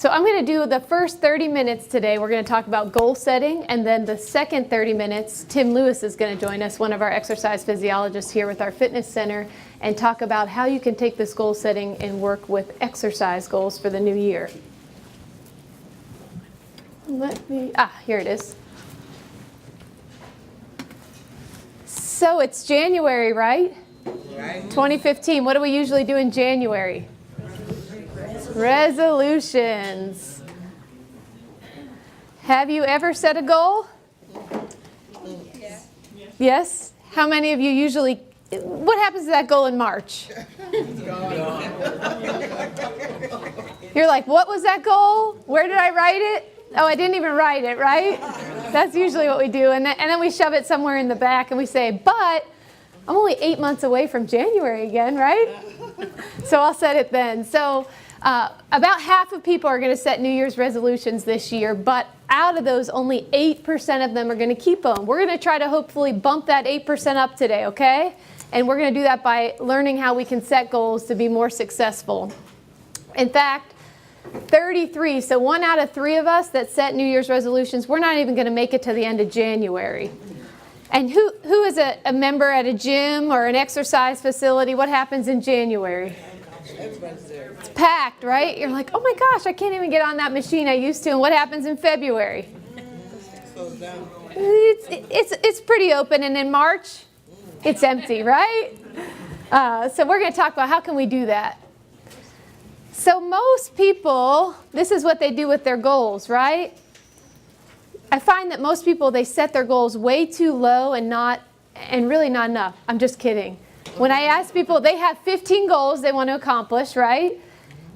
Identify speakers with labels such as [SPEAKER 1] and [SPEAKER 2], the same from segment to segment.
[SPEAKER 1] So I'm going to do the first 30 minutes today. We're going to talk about goal setting, and then the second 30 minutes, Tim Lewis is going to join us, one of our exercise physiologists here with our fitness center, and talk about how you can take this goal setting and work with exercise goals for the new year. Here it is. So it's January, right? Right. 2015. What do we usually do in January? Resolutions. Have you ever set a goal? Yes? How many of you usually, what happens to that goal in March? You're like, what was that goal? Where did I write it? Oh, I didn't even write it, right? That's usually what we do. And then we shove it somewhere in the back and we say, but I'm only 8 months away from January again, right? So I'll set it then. So about half of people are going to set New Year's resolutions this year, but out of those, only 8% of them are going to keep them. We're going to try to hopefully bump that 8% up today, okay? And we're going to do that by learning how we can set goals to be more successful. In fact, 33, so 1 out of 3 of us that set New Year's resolutions, we're not even going to make it to the end of January. And who is a member at a gym or an exercise facility? What happens in January? It's packed, right? You're like, oh my gosh, I can't even get on that machine I used to. And what happens in February? It's pretty open. And in March, it's empty, right? So we're going to talk about how can we do that. So most people, this is what they do with their goals, right? I find that most people, they set their goals way too low and really not enough. I'm just kidding. When I ask people, they have 15 goals they want to accomplish, right?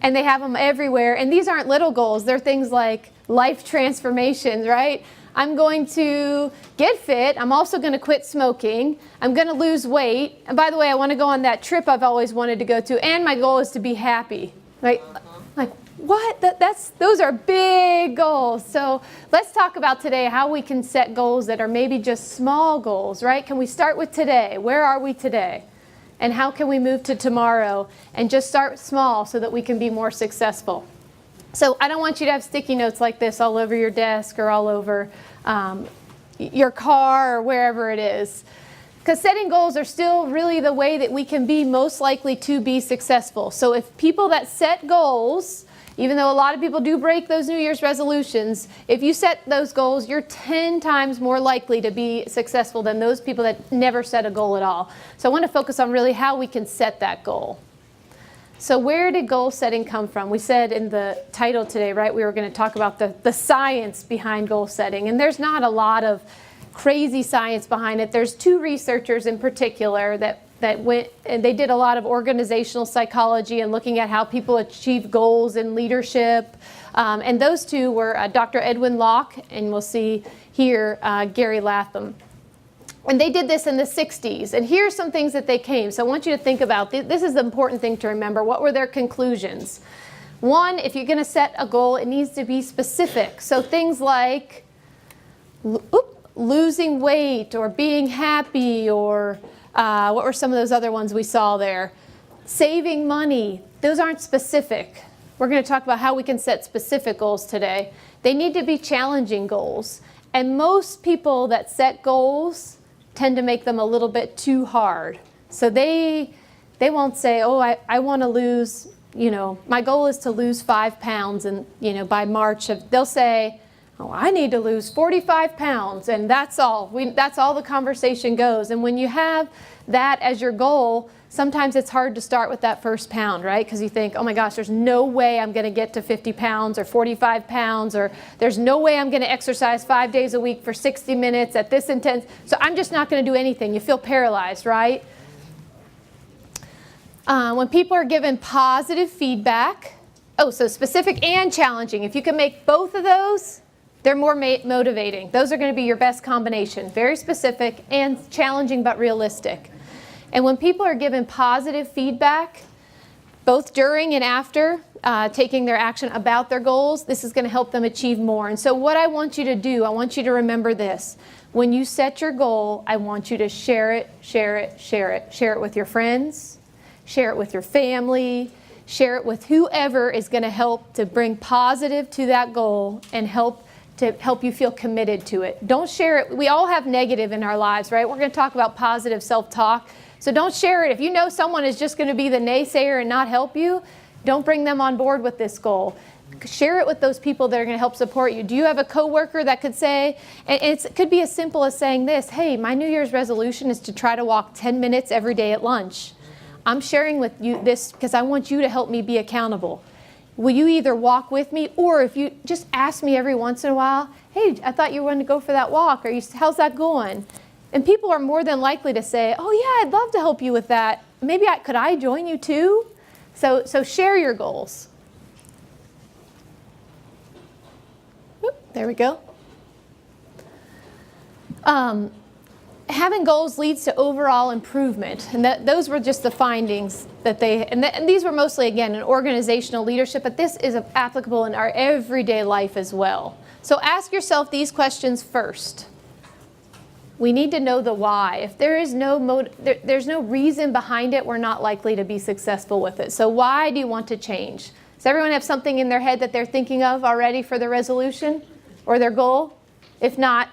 [SPEAKER 1] And they have them everywhere. And these aren't little goals. They're things like life transformations, right? I'm going to get fit. I'm also going to quit smoking. I'm going to lose weight. And by the way, I want to go on that trip I've always wanted to go to. And my goal is to be happy. Right? Like, what? Those are big goals. So let's talk about today how we can set goals that are maybe just small goals, right? Can we start with today? Where are we today? And how can we move to tomorrow and just start small so that we can be more successful? So I don't want you to have sticky notes like this all over your desk or all over your car or wherever it is. Because setting goals are still really the way that we can be most likely to be successful. So if people that set goals, even though a lot of people do break those New Year's resolutions, if you set those goals, you're 10 times more likely to be successful than those people that never set a goal at all. So I want to focus on really how we can set that goal. So where did goal setting come from? We said in the title today, right, we were going to talk about the science behind goal setting. And there's not a lot of crazy science behind it. There's 2 researchers in particular that went and they did a lot of organizational psychology and looking at how people achieve goals in leadership. And those 2 were Dr. Edwin Locke, and we'll see here Gary Latham. And they did this in the 60s. And here's some things that they came. So I want you to think about, this is the important thing to remember. What were their conclusions? 1, if you're going to set a goal, it needs to be specific. So things like, losing weight or being happy or what were some of those other ones we saw there? Saving money. Those aren't specific. We're going to talk about how we can set specific goals today. They need to be challenging goals. And most people that set goals tend to make them a little bit too hard. So they won't say, oh, I want to lose, my goal is to lose 5 pounds and, by March. They'll say, oh, I need to lose 45 pounds, and that's all. That's all the conversation goes. And when you have that as your goal, sometimes it's hard to start with that first pound, right? Because you think, oh my gosh, there's no way I'm going to get to 50 pounds or 45 pounds, or there's no way I'm going to exercise 5 days a week for 60 minutes at this intense. So I'm just not going to do anything. You feel paralyzed, right? When people are given positive feedback, so specific and challenging. If you can make both of those, they're more motivating. Those are going to be your best combination. Very specific and challenging but realistic. And when people are given positive feedback, both during and after taking their action about their goals, this is going to help them achieve more. And so what I want you to do, I want you to remember this. When you set your goal, I want you to share it with your friends, share it with your family, Share it with whoever is going to help to bring positive to that goal and help you feel committed to it. Don't share it. We all have negative in our lives, right? We're going to talk about positive self-talk. So don't share it. If you know someone is just going to be the naysayer and not help you, don't bring them on board with this goal. Share it with those people that are going to help support you. Do you have a coworker that could say, and it could be as simple as saying this, hey, my New Year's resolution is to try to walk 10 minutes every day at lunch. I'm sharing with you this because I want you to help me be accountable. Will you either walk with me, or if you just ask me every once in a while, hey, I thought you wanted to go for that walk, or how's that going? And people are more than likely to say, oh yeah, I'd love to help you with that. Maybe could I join you too? So share your goals. Oop, there we go. Having goals leads to overall improvement, and those were just the findings that and these were mostly, again, in organizational leadership, but this is applicable in our everyday life as well. So ask yourself these questions first. We need to know the why. If there is there's no reason behind it, we're not likely to be successful with it. So why do you want to change? Does everyone have something in their head that they're thinking of already for their resolution or their goal? If not,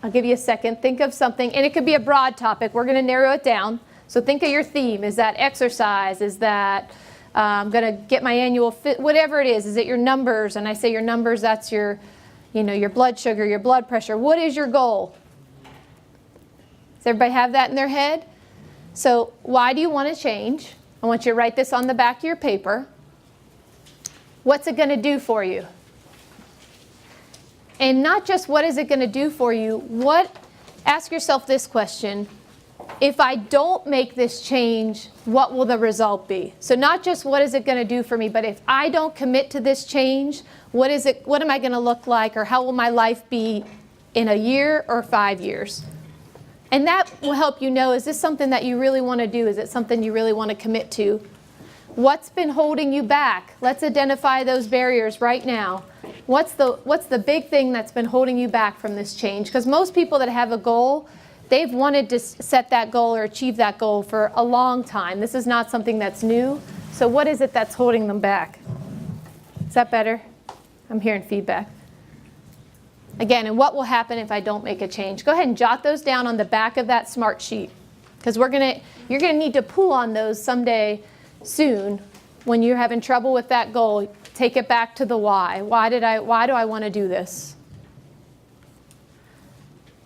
[SPEAKER 1] I'll give you a second. Think of something, and it could be a broad topic. We're going to narrow it down. So think of your theme. Is that exercise? Is that I'm going to get my annual fit? Whatever it is it your numbers? And I say your numbers, that's your blood sugar, your blood pressure. What is your goal? Does everybody have that in their head? So why do you want to change? I want you to write this on the back of your paper. What's it going to do for you? And not just what is it going to do for you, ask yourself this question: if I don't make this change, what will the result be? So not just what is it going to do for me, but if I don't commit to this change, what am I going to look like, or how will my life be in a year or 5 years? And that will help you know, is this something that you really want to do? Is it something you really want to commit to? What's been holding you back? Let's identify those barriers right now. What's the big thing that's been holding you back from this change? Because most people that have a goal, they've wanted to set that goal or achieve that goal for a long time. This is not something that's new. So what is it that's holding them back? Is that better? I'm hearing feedback. Again, and what will happen if I don't make a change? Go ahead and jot those down on the back of that smart sheet, because you're going to need to pull on those someday soon when you're having trouble with that goal. Take it back to the why. Why do I want to do this?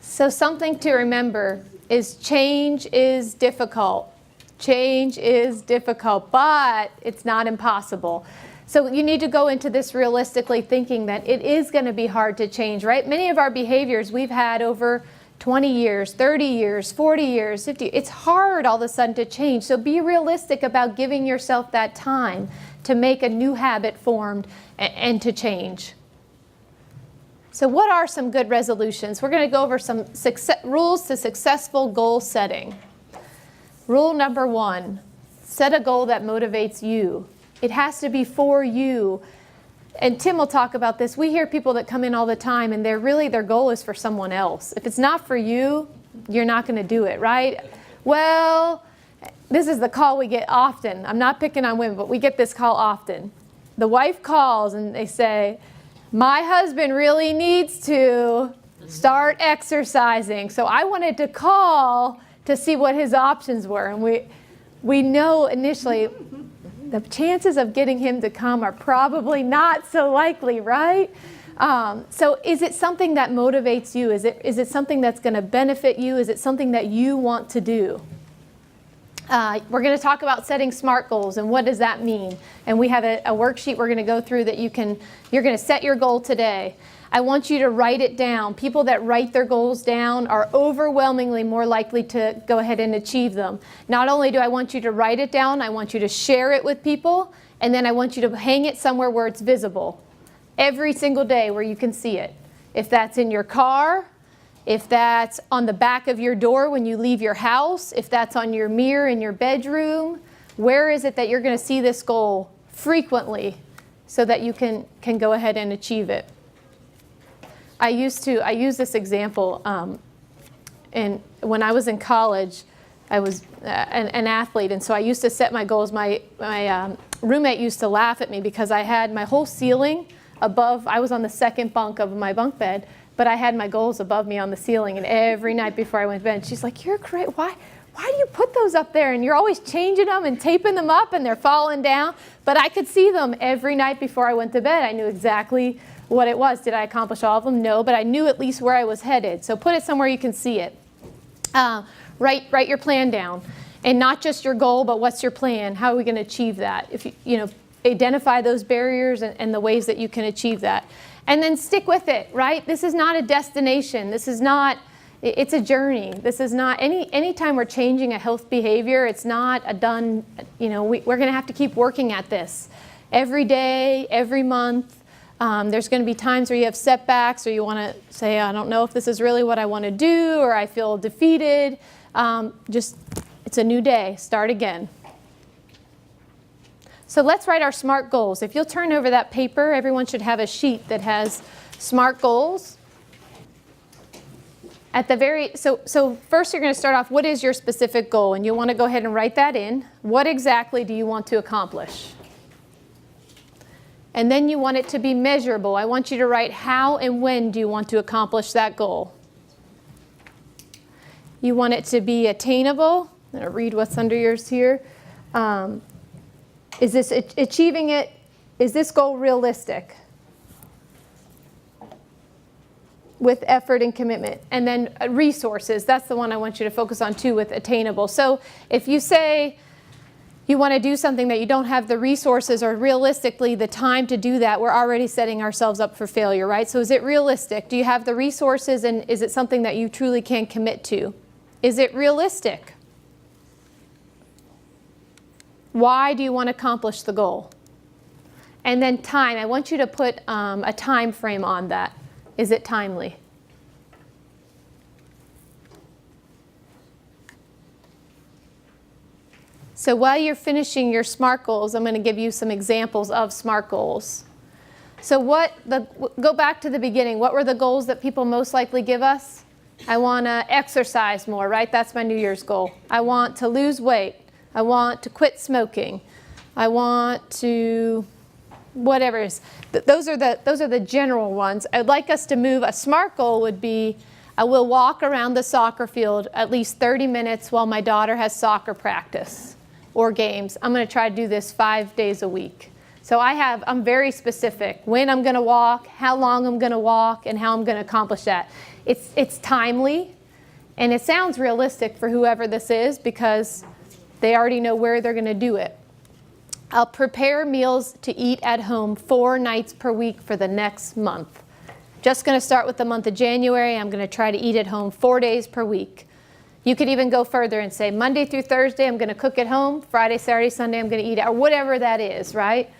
[SPEAKER 1] So something to remember is change is difficult. Change is difficult, but it's not impossible. So you need to go into this realistically, thinking that it is going to be hard to change, right? Many of our behaviors we've had over 20 years, 30 years, 40 years, 50. It's hard all of a sudden to change. So be realistic about giving yourself that time to make a new habit formed and to change. So what are some good resolutions? We're going to go over some rules to successful goal setting. Rule number 1, set a goal that motivates you. It has to be for you. And Tim will talk about this. We hear people that come in all the time, and their goal is for someone else. If it's not for you, you're not going to do it, right? Well, this is the call we get often. I'm not picking on women, but we get this call often. The wife calls and they say, my husband really needs to start exercising. So I wanted to call to see what his options were. And we know initially the chances of getting him to come are probably not so likely, right? So is it something that motivates you? Is it something that's going to benefit you? Is it something that you want to do? We're going to talk about setting SMART goals and what does that mean. And we have a worksheet we're going to go through that you're going to set your goal today. I want you to write it down. People that write their goals down are overwhelmingly more likely to go ahead and achieve them. Not only do I want you to write it down, I want you to share it with people, and then I want you to hang it somewhere where it's visible every single day where you can see it. If that's in your car, if that's on the back of your door when you leave your house, if that's on your mirror in your bedroom, where is it that you're going to see this goal frequently so that you can go ahead and achieve it? I use this example, and when I was in college, I was an athlete, and so I used to set my goals. My roommate used to laugh at me because I had my whole ceiling above. I was on the second bunk of my bunk bed, but I had my goals above me on the ceiling, and every night before I went to bed, she's like, "You're great. Why do you put those up there? And you're always changing them and taping them up, and they're falling down." But I could see them every night before I went to bed. I knew exactly what it was. Did I accomplish all of them? No, but I knew at least where I was headed. So put it somewhere you can see it. Write your plan down, and not just your goal, but what's your plan? How are we going to achieve that? If you identify those barriers and the ways that you can achieve that. And then stick with it, right? This is not a destination. This is not, it's a journey. This is not, anytime we're changing a health behavior, it's not a done, we're going to have to keep working at this. Every day, every month, there's going to be times where you have setbacks, or you want to say, I don't know if this is really what I want to do, or I feel defeated. It's a new day. Start again. So let's write our SMART goals. If you'll turn over that paper, everyone should have a sheet that has SMART goals. So first you're going to start off, what is your specific goal? And you'll want to go ahead and write that in. What exactly do you want to accomplish? And then you want it to be measurable. I want you to write how and when do you want to accomplish that goal. You want it to be attainable. I'm going to read what's under yours here. Is this achieving it? Is this goal realistic? With effort and commitment. And then resources. That's the one I want you to focus on too, with attainable. So if you say you want to do something that you don't have the resources or realistically the time to do that, we're already setting ourselves up for failure, right? So is it realistic? Do you have the resources, and is it something that you truly can commit to? Is it realistic? Why do you want to accomplish the goal? And then time. I want you to put a time frame on that. Is it timely? So while you're finishing your SMART goals, I'm going to give you some examples of SMART goals. So go back to the beginning. What were the goals that people most likely give us? I want to exercise more, right? That's my New Year's goal. I want to lose weight. I want to quit smoking. I want to, whatever it is. Those are the general ones. I'd like us to move. A SMART goal would be, I will walk around the soccer field at least 30 minutes while my daughter has soccer practice or games. I'm going to try to do this 5 days a week. So I'm very specific when I'm going to walk, how long I'm going to walk, and how I'm going to accomplish that. It's timely, and it sounds realistic for whoever this is because they already know where they're going to do it. I'll prepare meals to eat at home 4 nights per week for the next month. Just going to start with the month of January. I'm going to try to eat at home 4 days per week. You could even go further and say Monday through Thursday I'm going to cook at home, Friday, Saturday, Sunday I'm going to eat out, or whatever that is, right?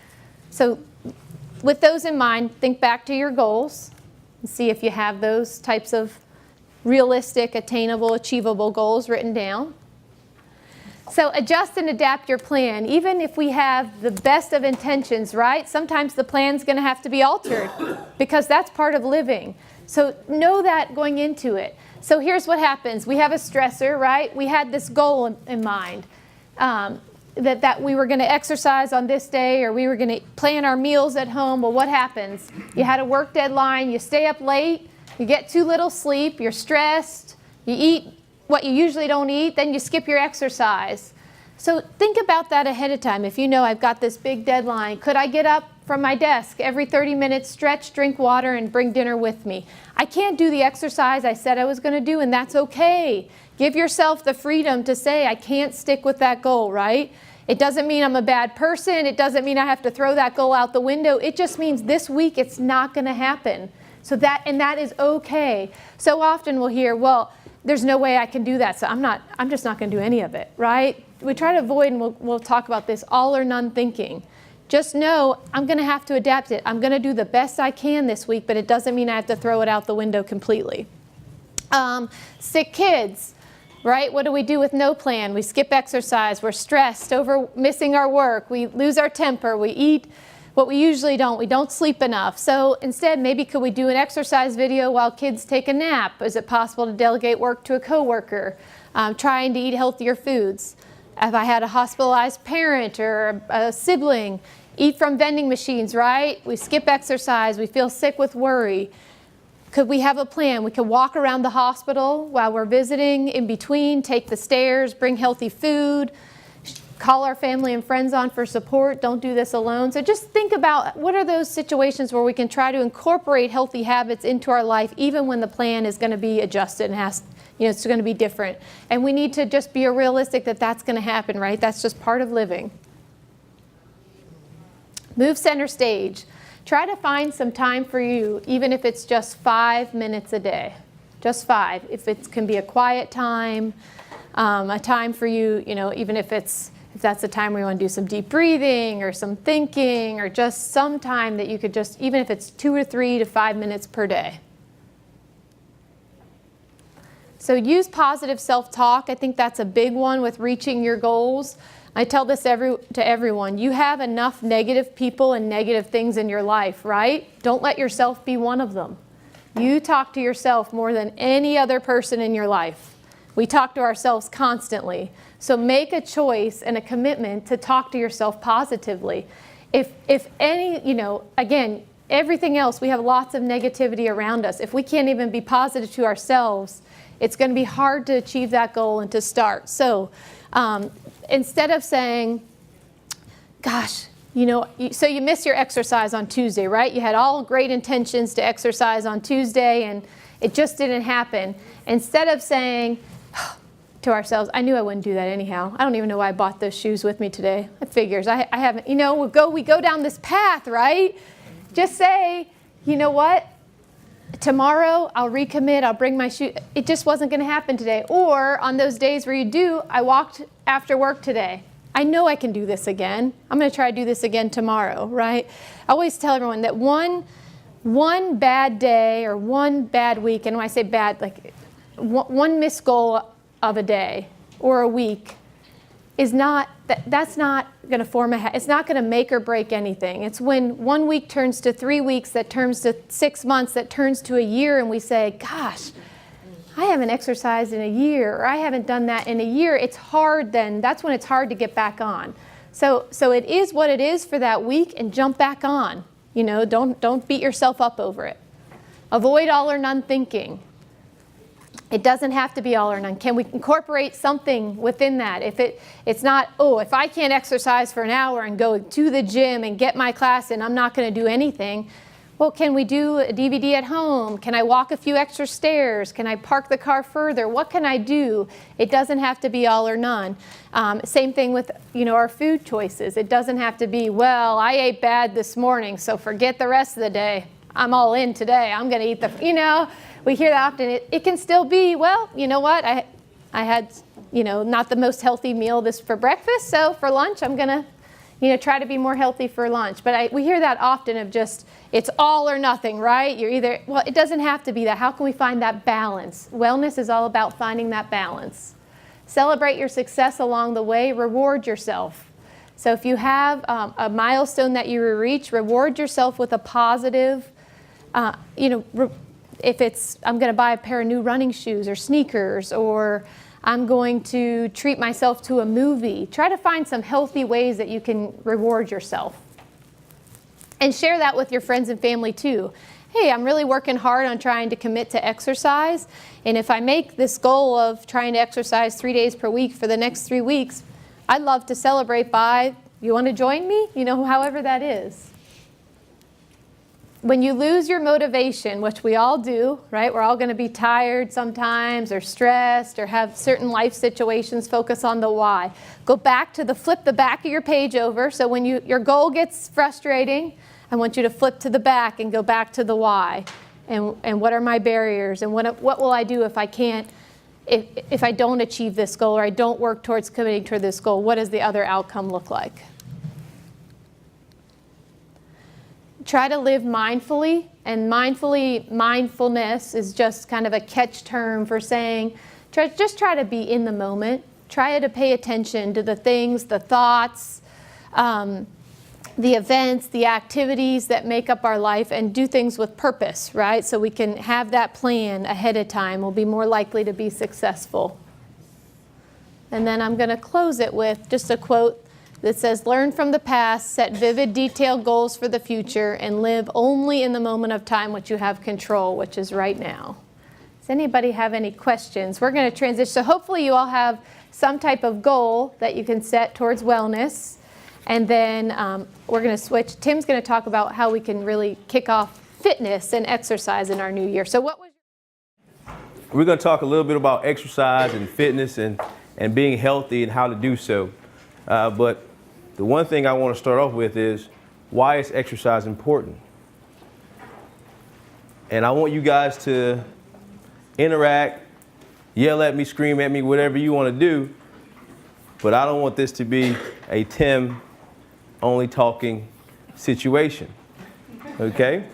[SPEAKER 1] So with those in mind, think back to your goals and see if you have those types of realistic, attainable, achievable goals written down. So adjust and adapt your plan. Even if we have the best of intentions, right? Sometimes the plan's going to have to be altered because that's part of living. So know that going into it. So here's what happens. We have a stressor, right? We had this goal in mind. That we were going to exercise on this day, or we were going to plan our meals at home. Well, what happens? You had a work deadline, you stay up late, you get too little sleep, you're stressed, you eat what you usually don't eat, then you skip your exercise. So think about that ahead of time. If you know I've got this big deadline, could I get up from my desk every 30 minutes, stretch, drink water, and bring dinner with me? I can't do the exercise I said I was going to do, and that's okay. Give yourself the freedom to say, I can't stick with that goal, right? It doesn't mean I'm a bad person. It doesn't mean I have to throw that goal out the window. It just means this week it's not going to happen. So that is okay. So often we'll hear, well, there's no way I can do that, so I'm just not going to do any of it, right? We try to avoid, and we'll talk about this, all or none thinking. Just know I'm going to have to adapt it. I'm going to do the best I can this week, but it doesn't mean I have to throw it out the window completely. Sick kids. Right? What do we do with no plan? We skip exercise. We're stressed over missing our work. We lose our temper. We eat what we usually don't. We don't sleep enough. So instead, maybe could we do an exercise video while kids take a nap? Is it possible to delegate work to a coworker? Trying to eat healthier foods. If I had a hospitalized parent or a sibling, eat from vending machines, right? We skip exercise, we feel sick with worry. Could we have a plan? We could walk around the hospital while we're visiting in between, take the stairs, bring healthy food, call our family and friends on for support. Don't do this alone. So just think about what are those situations where we can try to incorporate healthy habits into our life even when the plan is going to be adjusted and it's going to be different. And we need to just be realistic that that's going to happen, right? That's just part of living. Move center stage. Try to find some time for you, even if it's just 5 minutes a day. Just 5. If it can be a quiet time, a time for you, even if that's a time where you want to do some deep breathing or some thinking or just some time that you could just, even if it's 2 or 3 to 5 minutes per day. So use positive self-talk. I think that's a big one with reaching your goals. I tell this to everyone. You have enough negative people and negative things in your life, right? Don't let yourself be one of them. You talk to yourself more than any other person in your life. We talk to ourselves constantly. So make a choice and a commitment to talk to yourself positively. If any, again, everything else, we have lots of negativity around us. If we can't even be positive to ourselves, it's going to be hard to achieve that goal and to start. So instead of saying, gosh, so you miss your exercise on Tuesday, right? You had all great intentions to exercise on Tuesday and it just didn't happen. Instead of saying to ourselves, I knew I wouldn't do that anyhow. I don't even know why I bought those shoes with me today. It figures. I haven't, we go down this path, right? Just say, you know what? Tomorrow I'll recommit, I'll bring my shoe. It just wasn't going to happen today. Or on those days where you do, I walked after work today. I know I can do this again. I'm going to try to do this again tomorrow, right? I always tell everyone that one bad day or one bad week, and when I say bad, like one missed goal of a day or a week is not, that's not going to form it's not going to make or break anything. It's when 1 week turns to 3 weeks, that turns to 6 months, that turns to a year, and we say, gosh, I haven't exercised in a year, or I haven't done that in a year. It's hard then. That's when it's hard to get back on. So it is what it is for that week, and jump back on. Don't beat yourself up over it. Avoid all or none thinking. It doesn't have to be all or none. Can we incorporate something within that? If it's not, if I can't exercise for an hour and go to the gym and get my class in, I'm not going to do anything. Well, can we do a DVD at home? Can I walk a few extra stairs? Can I park the car further? What can I do? It doesn't have to be all or none. Same thing with our food choices. It doesn't have to be, well, I ate bad this morning, so forget the rest of the day. I'm all in today. I'm going to eat we hear that often. It can still be, well, you know what? I had, not the most healthy meal for breakfast, so for lunch I'm going to, try to be more healthy for lunch. But we hear that often of just, it's all or nothing, right? You're either, well, it doesn't have to be that. How can we find that balance? Wellness is all about finding that balance. Celebrate your success along the way. Reward yourself. So if you have a milestone that you reach, reward yourself with a positive, if it's, I'm going to buy a pair of new running shoes or sneakers, or I'm going to treat myself to a movie. Try to find some healthy ways that you can reward yourself. And share that with your friends and family too. Hey, I'm really working hard on trying to commit to exercise. And if I make this goal of trying to exercise 3 days per week for the next 3 weeks, I'd love to celebrate by, you want to join me? However that is. When you lose your motivation, which we all do, right? We're all going to be tired sometimes or stressed or have certain life situations. Focus on the why. Go back to flip the back of your page over. So when your goal gets frustrating, I want you to flip to the back and go back to the why. And what are my barriers? And what will I do if I can't, if I don't achieve this goal or I don't work towards committing to this goal? What does the other outcome look like? Try to live mindfully, and mindfulness is just kind of a catch term for saying, just try to be in the moment. Try to pay attention to the things, the thoughts, the events, the activities that make up our life, and do things with purpose, right? So we can have that plan ahead of time. We'll be more likely to be successful. And then I'm going to close it with just a quote that says, learn from the past, set vivid, detailed goals for the future, and live only in the moment of time which you have control, which is right now. Does anybody have any questions? We're going to transition. So hopefully you all have some type of goal that you can set towards wellness. And then we're going to switch. Tim's going to talk about how we can really kick off fitness and exercise in our new year. So what was
[SPEAKER 2] We're going to talk a little bit about exercise and fitness and being healthy and how to do so. But the one thing I want to start off with is, why is exercise important? And I want you guys to interact, yell at me, scream at me, whatever you want to do. But I don't want this to be a Tim only talking situation. Okay?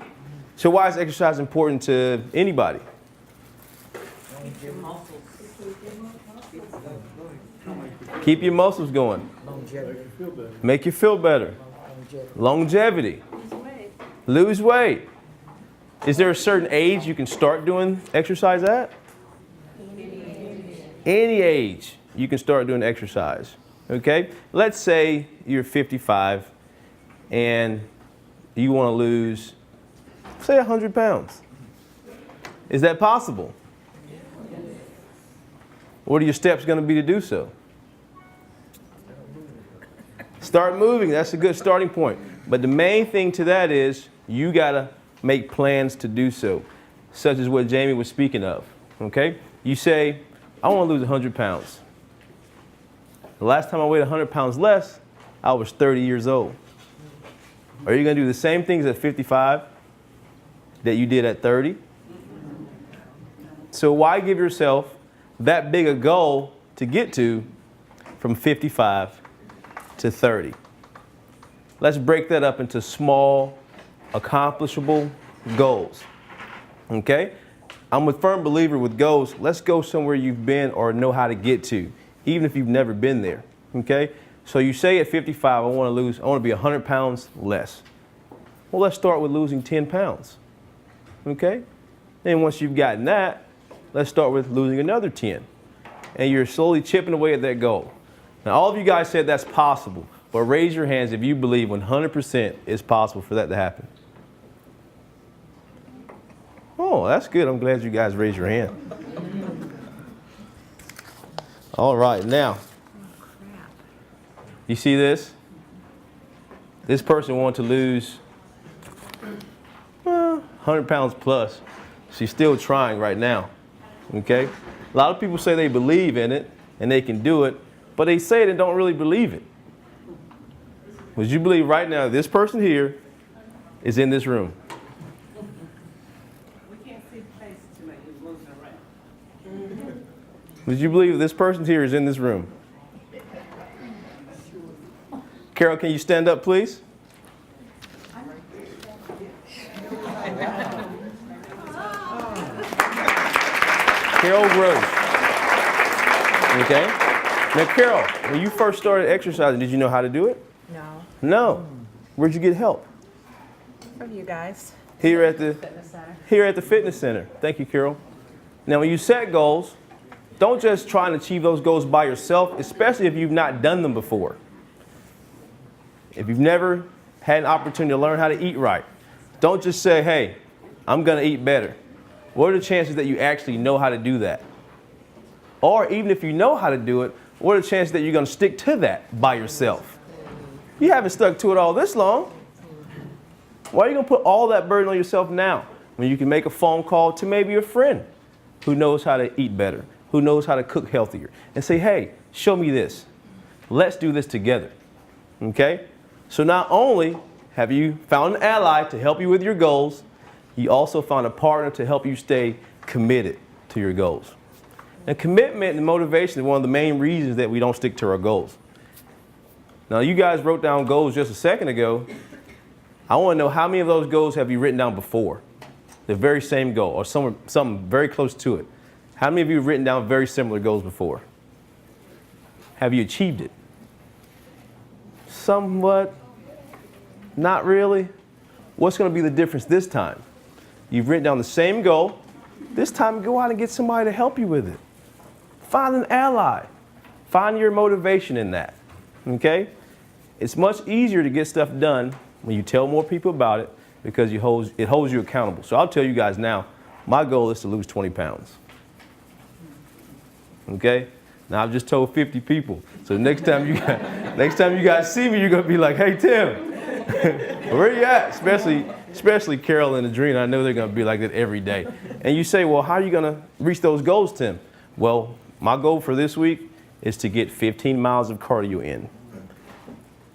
[SPEAKER 2] So why is exercise important to anybody? Keep your muscles going. Make you feel better. Longevity. Lose weight. Is there a certain age you can start doing exercise at? Any age you can start doing exercise. Okay? Let's say you're 55 and you want to lose, say, 100 pounds. Is that possible? What are your steps going to be to do so? Start moving. That's a good starting point. But the main thing to that is you got to make plans to do so, such as what Jamie was speaking of. Okay? You say, I want to lose 100 pounds. The last time I weighed 100 pounds less, I was 30 years old. Are you going to do the same things at 55 that you did at 30? So why give yourself that big a goal to get to from 55 to 30? Let's break that up into small, accomplishable goals. Okay? I'm a firm believer with goals. Let's go somewhere you've been or know how to get to, even if you've never been there. Okay? So you say at 55, I want to be 100 pounds less. Well, let's start with losing 10 pounds. Okay? Then once you've gotten that, let's start with losing another 10. And you're slowly chipping away at that goal. Now, all of you guys said that's possible, but raise your hands if you believe 100% it's possible for that to happen. Oh, that's good. I'm glad you guys raised your hand. All right, now, you see this? This person wanted to lose 100 pounds plus. She's still trying right now. Okay? A lot of people say they believe in it and they can do it, but they say they don't really believe it. Would you believe right now this person here is in this room?
[SPEAKER 3] We can't see the face tonight. He's moving around.
[SPEAKER 2] Would you believe this person here is in this room? Carol, can you stand up, please? Carol Gross. Okay? Now, Carol, when you first started exercising, did you know how to do it?
[SPEAKER 3] No.
[SPEAKER 2] No. Where'd you get help?
[SPEAKER 3] From you guys.
[SPEAKER 2] Here at the
[SPEAKER 3] Fitness center.
[SPEAKER 2] Here at the fitness center. Thank you, Carol. Now, when you set goals, don't just try and achieve those goals by yourself, especially if you've not done them before. If you've never had an opportunity to learn how to eat right, don't just say, hey, I'm going to eat better. What are the chances that you actually know how to do that? Or even if you know how to do it, what are the chances that you're going to stick to that by yourself? You haven't stuck to it all this long. Why are you going to put all that burden on yourself now when you can make a phone call to maybe a friend who knows how to eat better, who knows how to cook healthier, and say, hey, show me this. Let's do this together. Okay? So not only have you found an ally to help you with your goals, you also found a partner to help you stay committed to your goals. And commitment and motivation is one of the main reasons that we don't stick to our goals. Now, you guys wrote down goals just a second ago. I want to know, how many of those goals have you written down before? The very same goal or something very close to it. How many of you have written down very similar goals before? Have you achieved it? Somewhat? Not really? What's going to be the difference this time? You've written down the same goal. This time, go out and get somebody to help you with it. Find an ally. Find your motivation in that, okay? It's much easier to get stuff done when you tell more people about it because it holds you accountable. So I'll tell you guys now, my goal is to lose 20 pounds. Okay? Now I've just told 50 people. So next time you guys see me, you're gonna be like, hey Tim, where you at? Especially Carol and Adrena. I know they're gonna be like that every day. And you say, well, how are you gonna reach those goals, Tim? Well, my goal for this week is to get 15 miles of cardio in.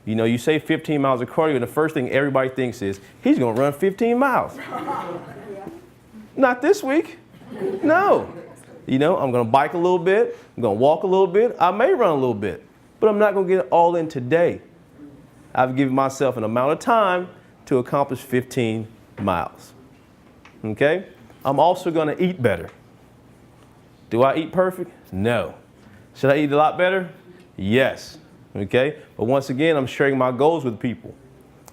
[SPEAKER 2] You know, you say 15 miles of cardio, and the first thing everybody thinks is, he's gonna run 15 miles. Not this week, no. You know, I'm gonna bike a little bit, I'm gonna walk a little bit, I may run a little bit, but I'm not gonna get it all in today. I've given myself an amount of time to accomplish 15 miles, okay? I'm also gonna eat better. Do I eat perfect? No. Should I eat a lot better? Yes, okay? But once again, I'm sharing my goals with people,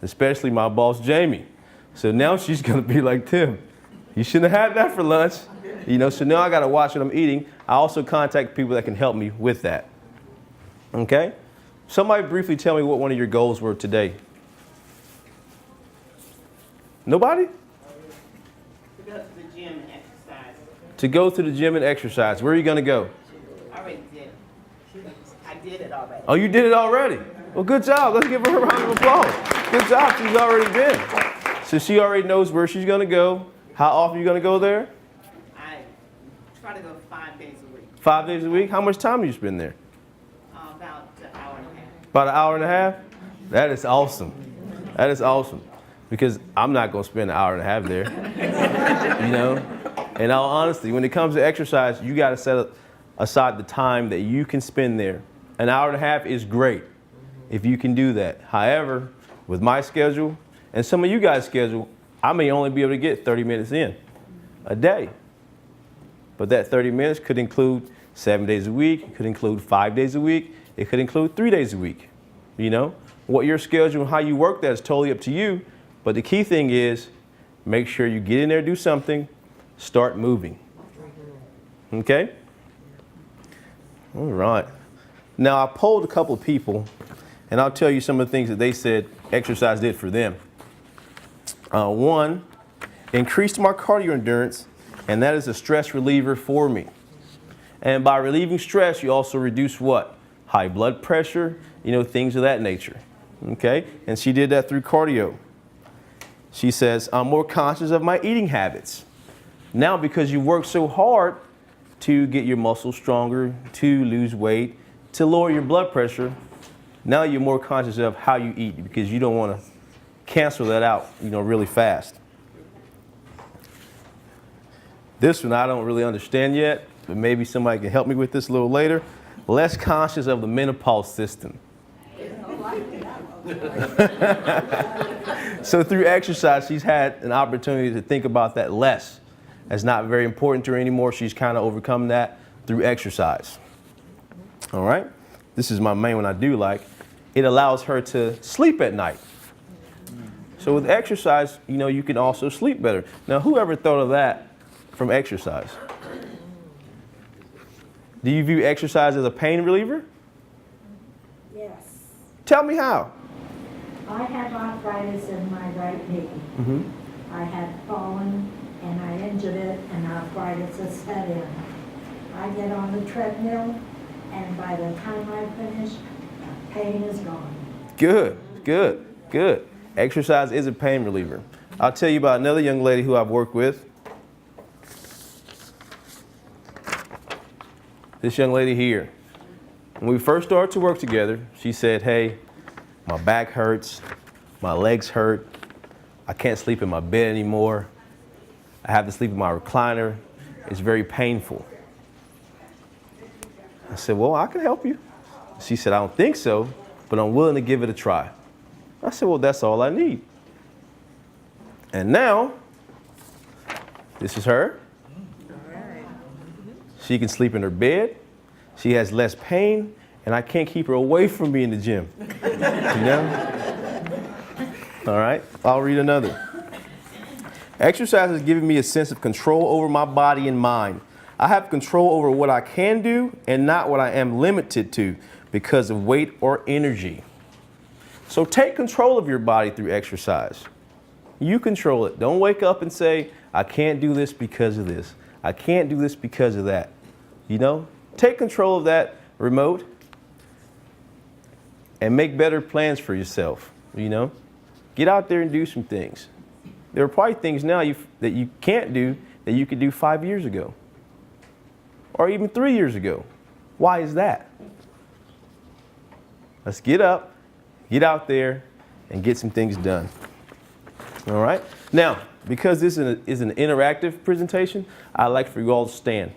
[SPEAKER 2] especially my boss, Jamie. So now she's gonna be like, Tim, you shouldn't have had that for lunch. You know, so now I gotta watch what I'm eating. I also contact people that can help me with that, okay? Somebody briefly tell me what one of your goals were today. Nobody?
[SPEAKER 3] To go to the gym and exercise.
[SPEAKER 2] To go to the gym and exercise. Where are you gonna go?
[SPEAKER 3] I already did. I did it already.
[SPEAKER 2] Oh, you did it already? Well, good job. Let's give her a round of applause. Good job. She's already been. So she already knows where she's gonna go. How often are you gonna go there?
[SPEAKER 3] I try to go 5 days a week.
[SPEAKER 2] 5 days a week? How much time do you spend there?
[SPEAKER 3] About an hour and a half.
[SPEAKER 2] About an hour and a half? That is awesome. That is awesome. Because I'm not going to spend an hour and a half there. You know? In all honesty, when it comes to exercise, you got to set aside the time that you can spend there. An hour and a half is great if you can do that. However, with my schedule and some of you guys' schedule, I may only be able to get 30 minutes in a day. But that 30 minutes could include 7 days a week, it could include 5 days a week, it could include 3 days a week. You know, what your schedule and how you work that is totally up to you. But the key thing is make sure you get in there, do something, start moving. Okay? All right. Now I polled a couple of people and I'll tell you some of the things that they said exercise did for them. One, increased my cardio endurance, and that is a stress reliever for me. And by relieving stress, you also reduce what? High blood pressure, you know, things of that nature. Okay? And she did that through cardio. She says, I'm more conscious of my eating habits. Now, because you work so hard to get your muscles stronger, to lose weight, to lower your blood pressure, now you're more conscious of how you eat because you don't want to cancel that out, you know, really fast. This one I don't really understand yet, but maybe somebody can help me with this a little later. Less conscious of the menopause system. So through exercise, she's had an opportunity to think about that less. That's not very important to her anymore. She's kind of overcome that through exercise. All right? This is my main one I do like. It allows her to sleep at night. So with exercise, you know, you can also sleep better. Now, whoever thought of that from exercise? Do you view exercise as a pain reliever?
[SPEAKER 4] Yes.
[SPEAKER 2] Tell me how.
[SPEAKER 4] I have arthritis in my right knee.
[SPEAKER 2] Mm-hmm.
[SPEAKER 4] I had fallen and I injured it and arthritis has set in. I get on the treadmill and by the time I finish, the pain is gone.
[SPEAKER 2] Good, good, good. Exercise is a pain reliever. I'll tell you about another young lady who I've worked with. This young lady here. When we first started to work together, she said, hey, my back hurts, my legs hurt, I can't sleep in my bed anymore, I have to sleep in my recliner, it's very painful. I said, well, I can help you. She said, I don't think so, but I'm willing to give it a try. I said, well, that's all I need. And now, this is her. She can sleep in her bed. She has less pain, and I can't keep her away from me in the gym. You know? All right, I'll read another. Exercise has given me a sense of control over my body and mind. I have control over what I can do and not what I am limited to because of weight or energy. So take control of your body through exercise. You control it. Don't wake up and say, I can't do this because of this. I can't do this because of that. You know, take control of that remote and make better plans for yourself. You know, get out there and do some things. There are probably things now that you can't do that you could do 5 years ago or even 3 years ago. Why is that? Let's get up, get out there, and get some things done. All right? Now, because this is an interactive presentation, I'd like for you all to stand.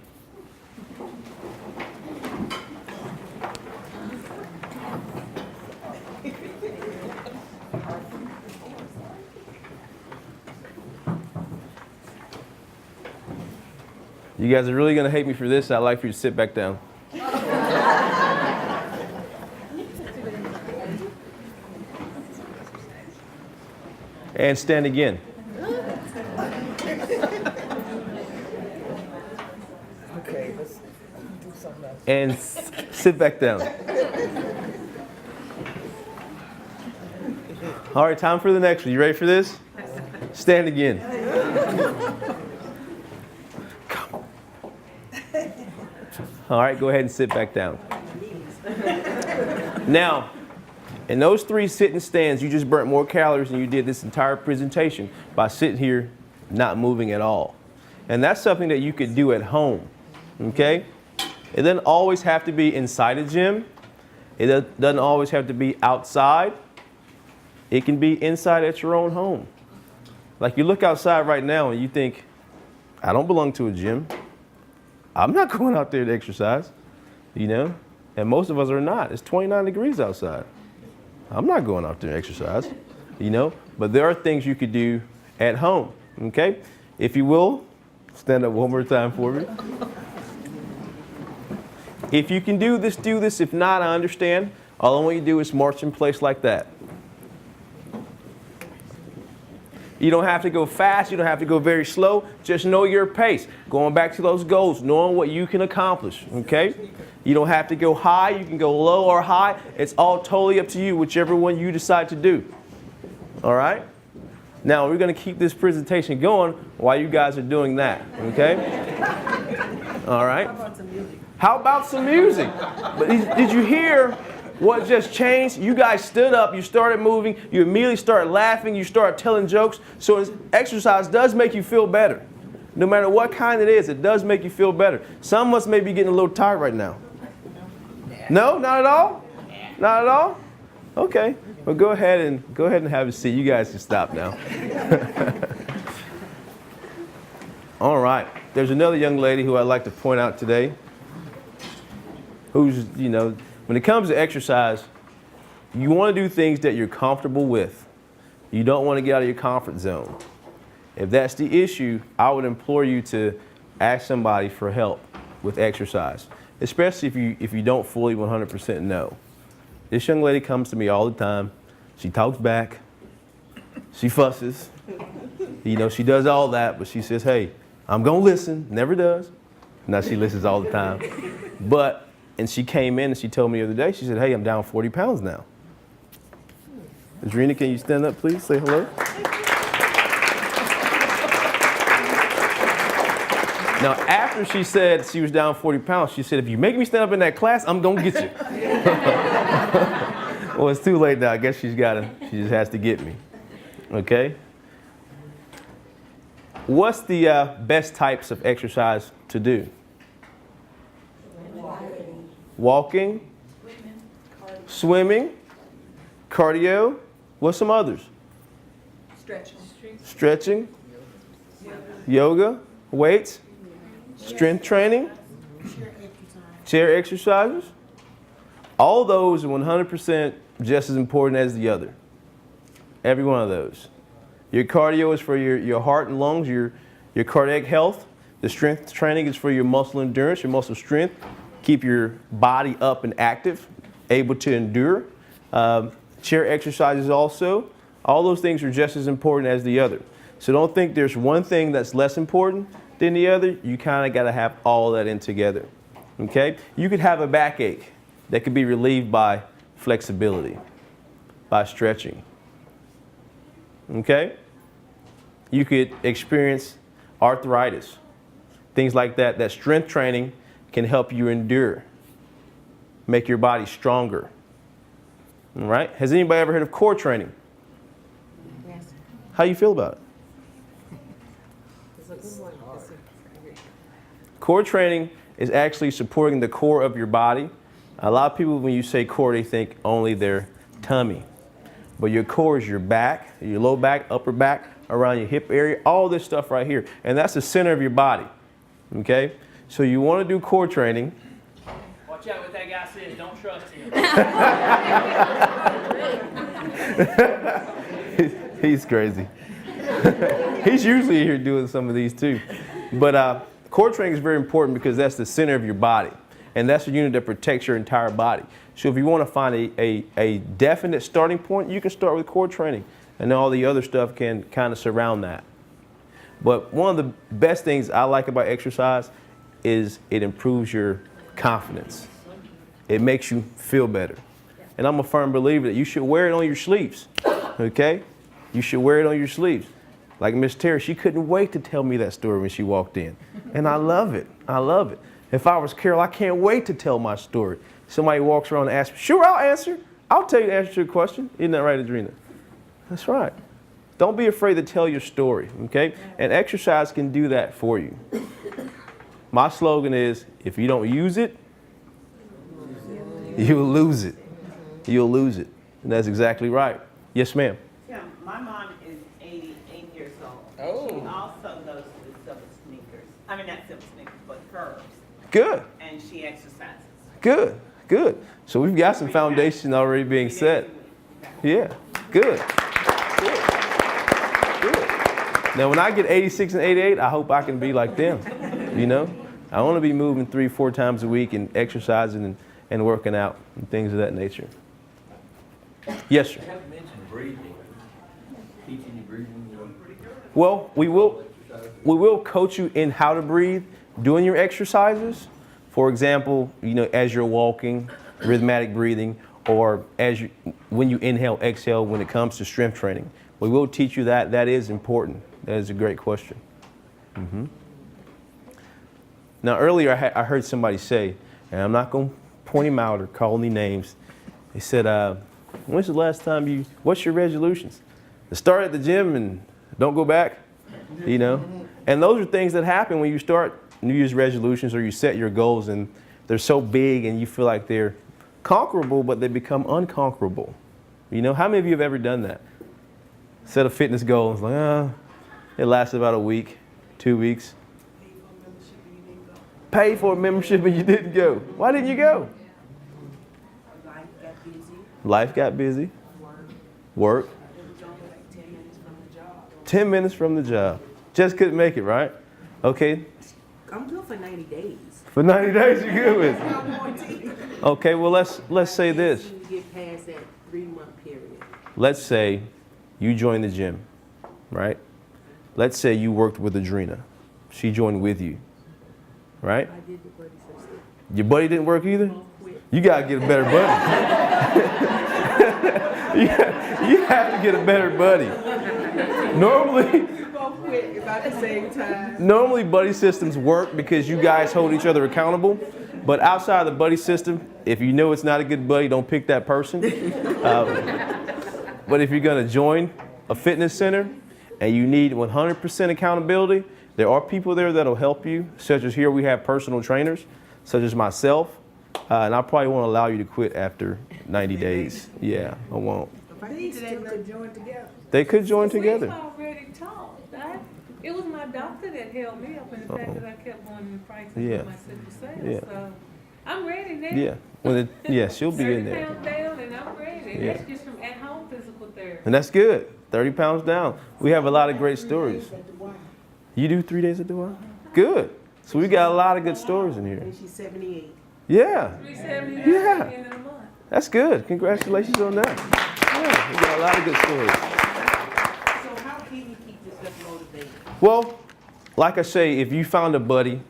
[SPEAKER 2] You guys are really going to hate me for this. I'd like for you to sit back down. And stand again.
[SPEAKER 5] Okay, let's do something else.
[SPEAKER 2] And sit back down. All right, time for the next one. You ready for this? Stand again. Come. All right, go ahead and sit back down. Now, in those 3 sitting stands, you just burnt more calories than you did this entire presentation by sitting here not moving at all. And that's something that you could do at home, okay? It doesn't always have to be inside a gym. It doesn't always have to be outside. It can be inside at your own home. Like you look outside right now and you think, I don't belong to a gym. I'm not going out there to exercise, you know? And most of us are not. It's 29 degrees outside. I'm not going out there to exercise, you know? But there are things you could do at home, okay? If you will, stand up one more time for me. If you can do this, do this. If not, I understand. All I want you to do is march in place like that. You don't have to go fast. You don't have to go very slow. Just know your pace. Going back to those goals, knowing what you can accomplish, okay? You don't have to go high. You can go low or high. It's all totally up to you, whichever one you decide to do. All right? Now, we're going to keep this presentation going while you guys are doing that, okay? All right? How about some music? But did you hear what just changed? You guys stood up, you started moving, you immediately started laughing, you started telling jokes. So exercise does make you feel better. No matter what kind it is, it does make you feel better. Some of us may be getting a little tired right now. No, not at all? Not at all? Okay. Well, go ahead and have a seat. You guys can stop now. All right. There's another young lady who I'd like to point out today who's, you know, when it comes to exercise, you want to do things that you're comfortable with. You don't want to get out of your comfort zone. If that's the issue, I would implore you to ask somebody for help with exercise, especially if you don't fully 100% know. This young lady comes to me all the time. She talks back. She fusses. You know, she does all that, but she says, hey, I'm going to listen. Never does. Now she listens all the time. And she came in and she told me the other day, she said, hey, I'm down 40 pounds now. Adrena, can you stand up, please? Say hello. Now, after she said she was down 40 pounds, she said, if you make me stand up in that class, I'm going to get you. Well, it's too late now. I guess she just has to get me. Okay? What's the best types of exercise to do? Walking, swimming, cardio. What's some others? Stretching, yoga, weights, strength training, chair exercises. All those are 100% just as important as the other. Every one of those. Your cardio is for your heart and lungs, your cardiac health. The strength training is for your muscle endurance, your muscle strength. Keep your body up and active, able to endure. Chair exercises also. All those things are just as important as the other. So don't think there's one thing that's less important. than the other, you kind of got to have all that in together. Okay? You could have a backache that could be relieved by flexibility, by stretching. Okay? You could experience arthritis, things like that. That strength training can help you endure, make your body stronger. All right? Has anybody ever heard of core training?
[SPEAKER 5] Yes.
[SPEAKER 2] How you feel about it?
[SPEAKER 5] It's a good one.
[SPEAKER 2] Core training is actually supporting the core of your body. A lot of people, when you say core, they think only their tummy. But your core is your back, your low back, upper back, around your hip area, all this stuff right here. And that's the center of your body. Okay? So you want to do core training.
[SPEAKER 3] Watch out what that guy says. Don't trust him.
[SPEAKER 2] He's crazy. He's usually here doing some of these too. But core training is very important because that's the center of your body. And that's the unit that protects your entire body. So if you want to find a definite starting point, you can start with core training. And all the other stuff can kind of surround that. But one of the best things I like about exercise is it improves your confidence. It makes you feel better. And I'm a firm believer that you should wear it on your sleeves. Okay? You should wear it on your sleeves. Like Miss Terry, she couldn't wait to tell me that story when she walked in. And I love it. I love it. If I was Carol, I can't wait to tell my story. Somebody walks around and asks me, sure, I'll answer. I'll tell you the answer to your question. Isn't that right, Adrena? That's right. Don't be afraid to tell your story, okay? And exercise can do that for you. My slogan is, if you don't use it, you'll lose it. You'll lose it. And that's exactly right. Yes, ma'am.
[SPEAKER 6] Yeah, my mom is 88 years old.
[SPEAKER 5] Oh.
[SPEAKER 6] She also goes to the silver sneakers. I mean, not silver sneakers, but curves.
[SPEAKER 2] Good.
[SPEAKER 6] And she exercises.
[SPEAKER 2] Good. Good. So we've got some foundation already being set. Yeah. Good. Good. Good. Now, when I get 86 and 88, I hope I can be like them. You know? I want to be moving 3-4 times a week and exercising and working out and things of that nature. Yes, sir.
[SPEAKER 7] You haven't mentioned breathing. Teaching you breathing.
[SPEAKER 2] Well, we will coach you in how to breathe doing your exercises. For example, you know, as you're walking, rhythmic breathing, or when you inhale, exhale when it comes to strength training. We will teach you that. That is important. That is a great question. Mm-hmm. Now, earlier I heard somebody say, and I'm not going to point him out or call any names. They said, when's the last time what's your resolutions? To start at the gym and don't go back, you know? And those are things that happen when you start New Year's resolutions or you set your goals and they're so big and you feel like they're conquerable, but they become unconquerable. You know, how many of you have ever done that? Set a fitness goal, it's like, it lasts about a week, 2 weeks. Pay for a membership and you didn't go. Why didn't you go?
[SPEAKER 6] Life got busy.
[SPEAKER 2] Life got busy. Work.
[SPEAKER 6] It was only like 10 minutes from the job.
[SPEAKER 2] 10 minutes from the job. Just couldn't make it, right? Okay.
[SPEAKER 6] I'm good for 90 days.
[SPEAKER 2] For 90 days you're good with it. Okay, well let's say this.
[SPEAKER 6] You get past that 3-month period.
[SPEAKER 2] Let's say you joined the gym, right? Let's say you worked with Adrena. She joined with you, right?
[SPEAKER 6] I did the buddy system.
[SPEAKER 2] Your buddy didn't work either? You gotta get a better buddy. you have to get a better buddy. Normally,
[SPEAKER 6] Both quit about the same time.
[SPEAKER 2] Normally, buddy systems work because you guys hold each other accountable. But outside of the buddy system, if you know it's not a good buddy, don't pick that person. But if you're going to join a fitness center and you need 100% accountability, there are people there that'll help you, such as here we have personal trainers, such as myself. And I probably won't allow you to quit after 90 days. Yeah, I won't.
[SPEAKER 6] These two could join together.
[SPEAKER 2] They could join together.
[SPEAKER 8] We've already talked. It was my doctor that held me up in the fact that I kept going in the prices
[SPEAKER 2] Yeah.
[SPEAKER 8] of my sickle cells.
[SPEAKER 2] Yeah.
[SPEAKER 8] So I'm ready now.
[SPEAKER 2] Yeah. She'll be in
[SPEAKER 8] 30
[SPEAKER 2] there.
[SPEAKER 8] pounds down and I'm ready.
[SPEAKER 2] Yeah.
[SPEAKER 8] That's just from at-home physical therapy.
[SPEAKER 2] And that's good. 30 pounds down. We have a lot of great stories. You do 3 days at the Y? Good. So we got a lot of good stories in here.
[SPEAKER 6] And she's 78.
[SPEAKER 2] Yeah.
[SPEAKER 8] 379
[SPEAKER 2] Yeah.
[SPEAKER 8] at the end of the month.
[SPEAKER 2] That's good. Congratulations on that. Yeah, we got a lot of good stories.
[SPEAKER 6] So how can you keep yourself motivated?
[SPEAKER 2] Well, like I say, if you found a buddy,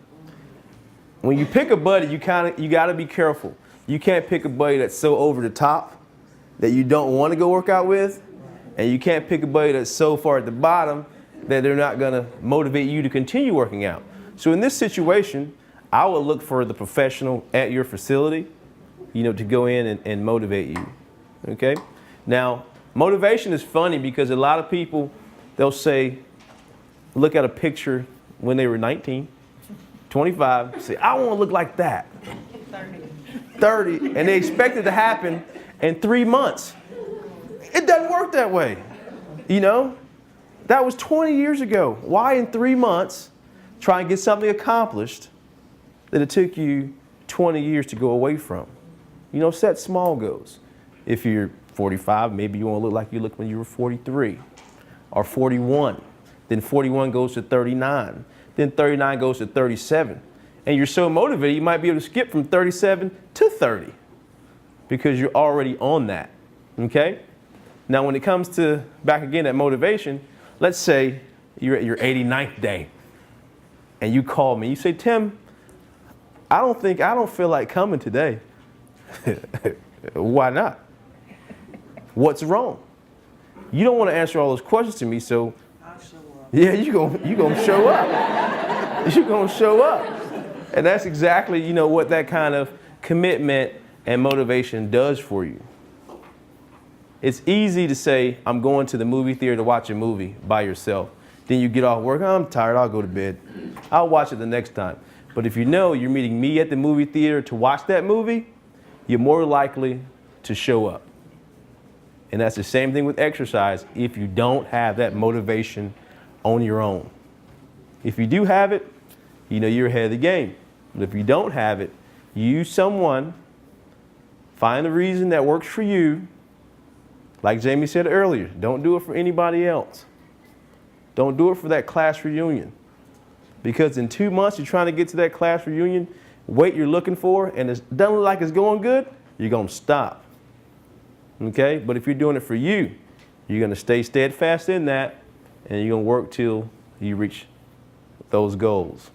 [SPEAKER 2] when you pick a buddy, you got to be careful. You can't pick a buddy that's so over the top that you don't want to go work out with, and you can't pick a buddy that's so far at the bottom that they're not going to motivate you to continue working out. So in this situation, I would look for the professional at your facility, to go in and motivate you. Okay? Now, motivation is funny because a lot of people, they'll say, look at a picture when they were 19, 25, say, I want to look like that. 30, and they expect it to happen in 3 months. It doesn't work that way. That was 20 years ago. Why in 3 months try and get something accomplished that it took you 20 years to go away from? Set small goals. If you're 45, maybe you want to look like you looked when you were 43 or 41. Then 41 goes to 39. Then 39 goes to 37. And you're so motivated, you might be able to skip from 37 to 30 because you're already on that. Okay? Now, when it comes to, back again, that motivation, let's say you're at your 89th day and you call me. You say, Tim, I don't feel like coming today. Why not? What's wrong? You don't want to answer all those questions to me, so yeah, you're gonna show up. You're gonna show up. And that's exactly, what that kind of commitment and motivation does for you. It's easy to say, I'm going to the movie theater to watch a movie by yourself. Then you get off work, I'm tired, I'll go to bed. I'll watch it the next time. But if you know you're meeting me at the movie theater to watch that movie, you're more likely to show up. And that's the same thing with exercise if you don't have that motivation on your own. If you do have it, you're ahead of the game. But if you don't have it, use someone, find a reason that works for you. Like Jamie said earlier, don't do it for anybody else. Don't do it for that class reunion. Because in 2 months, you're trying to get to that class reunion, weight you're looking for, and it doesn't look like it's going good, you're going to stop. Okay? But if you're doing it for you, you're going to stay steadfast in that, and you're going to work till you reach those goals.